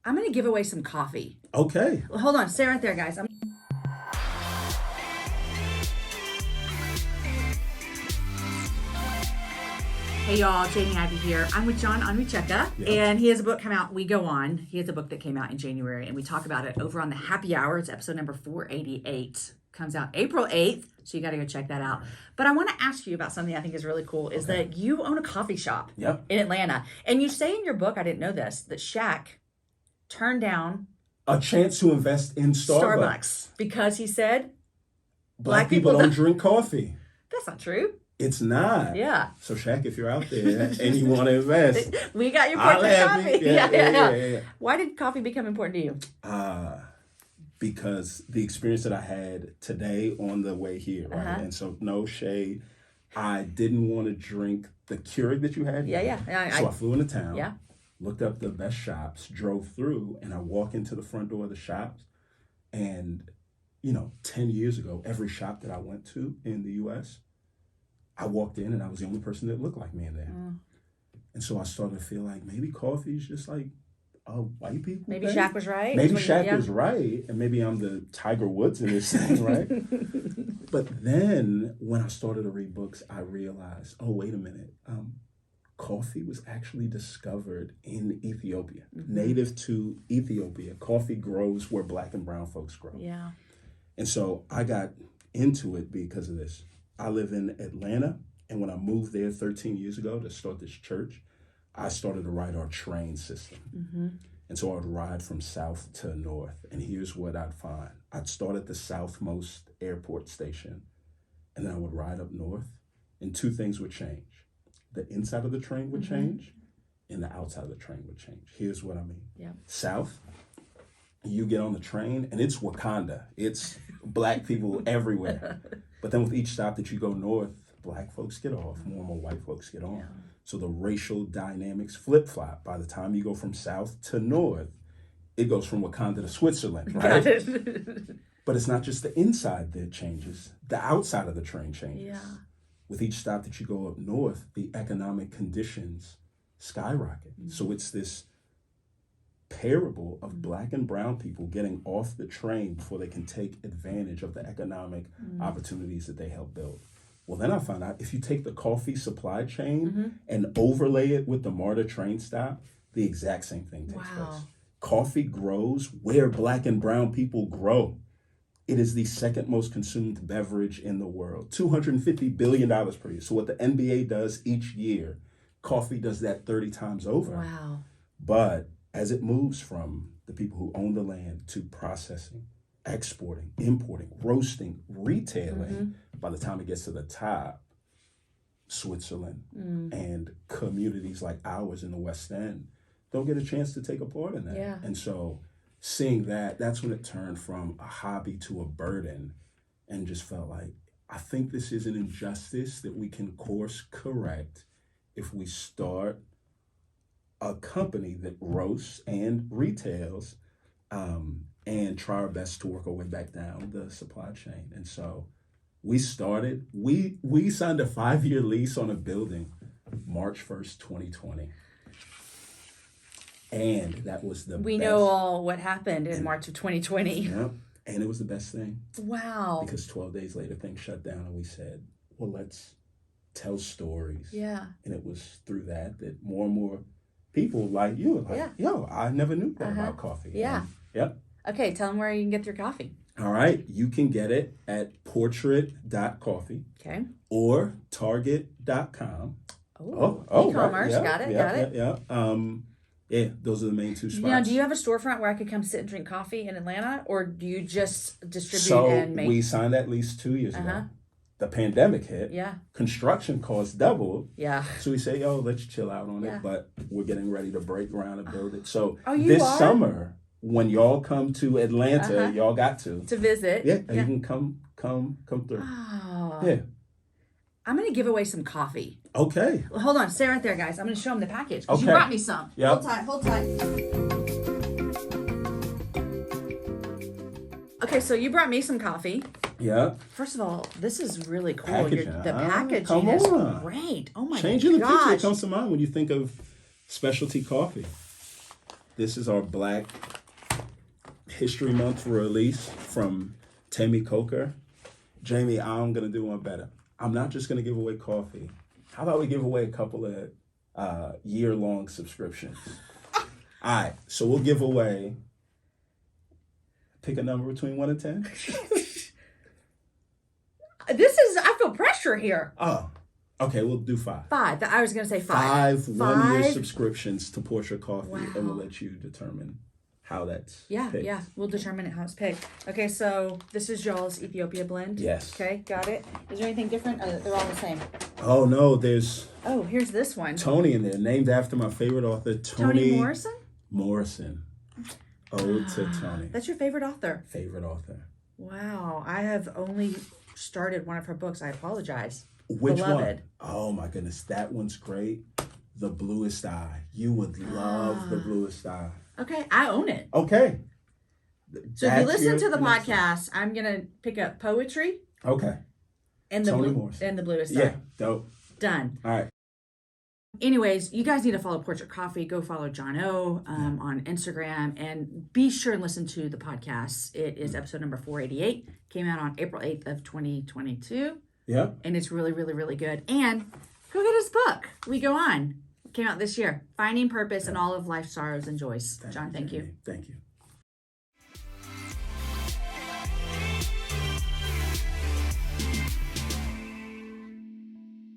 I'm going to give away some coffee. Okay. Well, hold on. Stay right there, guys. Hey, y'all. Jamie Ivey here. I'm with John Onwuchekwa, and he has a book come out. We go on. He has a book that came out in January, and we talk about it over on the Happy Hour. It's episode number 488. Comes out April 8th, so you got to go check that out. But I want to ask you about something I think is really cool, is that you own a coffee shop in Atlanta. And you say in your book, I didn't know this, that Shaq turned down a chance to invest in Starbucks because he said black people don't drink coffee. That's not true. It's not. Yeah. So Shaq, if you're out there and you want to invest, we got your point for coffee. Yeah. Why did coffee become important to you? Because the experience that I had today on the way here, right? And so no shade. I didn't want to drink the Keurig that you had. So I flew into town, looked up the best shops, drove through, and I walk into the front door of the shops. And, 10 years ago, every shop that I went to in the U.S., I walked in and I was the only person that looked like me in there. And so I started to feel like maybe coffee is just like white people. Maybe Shaq was right. Maybe Shaq was right. And maybe I'm the Tiger Woods in this thing, right? But then when I started to read books, I realized, oh, wait a minute. Coffee was actually discovered in Ethiopia. Native to Ethiopia. Coffee grows where black and brown folks grow. Yeah. And so I got into it because of this. I live in Atlanta, and when I moved there 13 years ago to start this church, I started to ride our train system. And so I would ride from south to north, and here's what I'd find. I'd start at the southmost airport station, and then I would ride up north, and two things would change. The inside of the train would change, and the outside of the train would change. Here's what I mean. South, you get on the train, and it's Wakanda. It's black people everywhere. But then with each stop that you go north, black folks get off, more and more white folks get on. So the racial dynamics flip-flop. By the time you go from south to north, it goes from Wakanda to Switzerland, right? But it's not just the inside that changes, the outside of the train changes. With each stop that you go up north, the economic conditions skyrocket. So it's this parable of black and brown people getting off the train before they can take advantage of the economic opportunities that they help build. Well, then I found out if you take the coffee supply chain and overlay it with the MARTA train stop, the exact same thing takes place. Coffee grows where black and brown people grow. It is the second most consumed beverage in the world, $250 billion per year. So what the NBA does each year, coffee does that 30 times over. Wow. But as it moves from the people who own the land to processing, exporting, importing, roasting, retailing, by the time it gets to the top, Switzerland and communities like ours in the West End don't get a chance to take a part in that. And so seeing that, that's when it turned from a hobby to a burden, and just felt like, I think this is an injustice that we can course correct if we start a company that roasts and retails, and try our best to work our way back down the supply chain. And so we signed a 5-year lease on a building March 1st, 2020. And that was the We best. know all what happened in March of 2020. Yep. And it was the best thing. Wow. Because 12 days later, things shut down, and we said, well, let's tell stories. Yeah. And it was through that more and more people like you are like, yo, I never knew that about coffee. Yeah. Yep. Okay, tell them where you can get your coffee. All right. You can get it at portrait.coffee. Okay. Or target.com. E-commerce. Right. Got it. Yeah, those are the main two spots. Now, do you have a storefront where I could come sit and drink coffee in Atlanta? Or do you just distribute and make? So we signed that lease 2 years ago. The pandemic hit. Yeah. Construction costs doubled. Yeah. So we say, yo, let's chill out on it. But we're getting ready to break ground and build it. So summer, when y'all come to Atlanta, y'all got to visit. Yeah, and you can come through. Oh. Yeah. I'm going to give away some coffee. Okay. Well, hold on. Stay right there, guys. I'm going to show them the package. Because Okay. you brought me some. Yep. Hold tight. Okay, so you brought me some coffee. Yeah. First of all, this is really cool. Packaging, The huh? packaging Come is on. great. Oh my Changing the picture gosh. that comes to mind when you think of specialty coffee. This is our Black History Month release from Tammy Coker. Jamie, I'm going to do one better. I'm not just going to give away coffee. How about we give away a couple of year-long subscriptions? All right, so we'll give away, pick a number between 1 and 10. I feel pressure here. Oh, okay, we'll do 5. 5. I was going to say 5. 5 one-year subscriptions to Porsche Coffee, Wow. and we'll let you determine how that's picked. Yeah, we'll determine how it's picked. Okay, so this is y'all's Ethiopia blend. Yes. Okay, got it. Is there anything different? They're all the same. Oh, no, there's Oh, here's this one. Tony in there, named after my favorite author, Toni Morrison? Morrison. Ode to Tony. That's your favorite author? Favorite author. Wow, I have only started one of her books. I apologize. Which Beloved. one? Oh my goodness, that one's great. The Bluest Eye. You would love The Bluest Eye. Okay, I own it. Okay. So if you listen to the podcast, I'm gonna pick up poetry. Okay. And the Toni Morrison. and the Bluest Eye. Yeah, dope. Done. All right. Anyways, you guys need to follow Portrait Coffee. Go follow John O on Instagram, and be sure and listen to the podcast. It is episode number 488. Came out on April 8th of 2022. Yeah. And it's really, really, really good. And go get his book. We Go On. Came out this year. Finding Purpose in All of Life's Sorrows and Joys. John, thank you. Thank you.